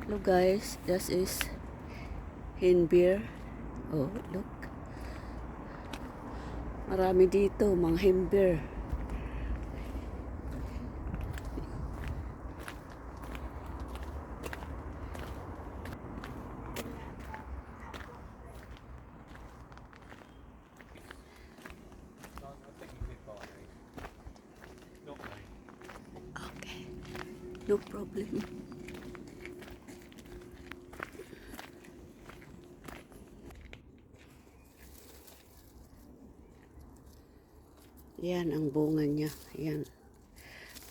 Look guys, this is hen beer. Oh, look. Marami dito, mga hen beer. Okay, no problem. Yan ang bunga niya. Yan.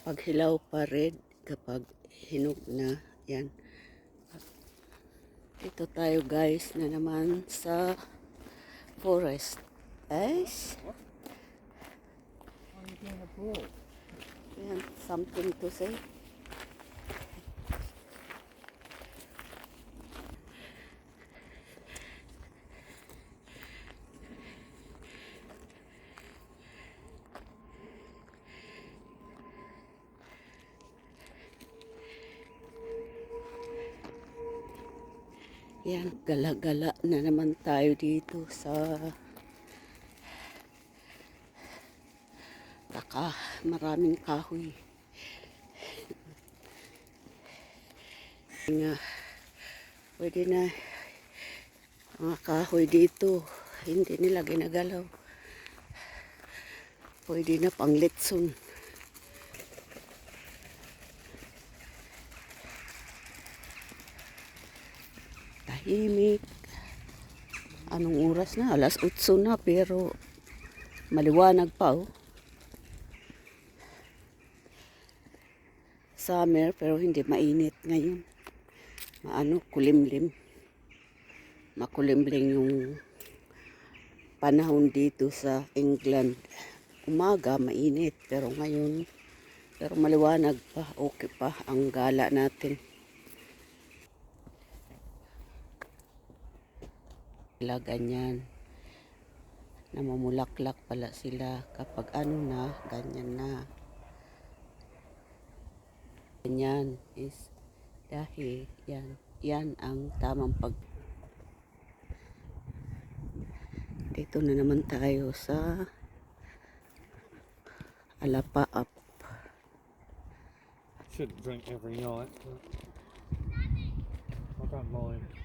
Pag hilaw pa red, kapag hinog na, yan. Dito tayo guys na naman sa forest. Guys. Yan, something to say. Yan, gala-gala na naman tayo dito sa maraming kahoy. Nga, pwede na mga kahoy dito, hindi nila ginagalaw. Pwede na pang litson. Tahimik. Anong oras na? Alas 8 na pero maliwanag pa oh. Summer pero hindi mainit ngayon. Kulimlim. Makulimlim yung panahon dito sa England. Umaga mainit pero ngayon maliwanag pa, okay pa ang gala natin. Sila ganyan. Namumulaklak pala sila kapag ganyan na. Ganyan is dahil yan ang tamang Dito na naman tayo sa Alapaap. Shouldn't drink every night. I don't mind.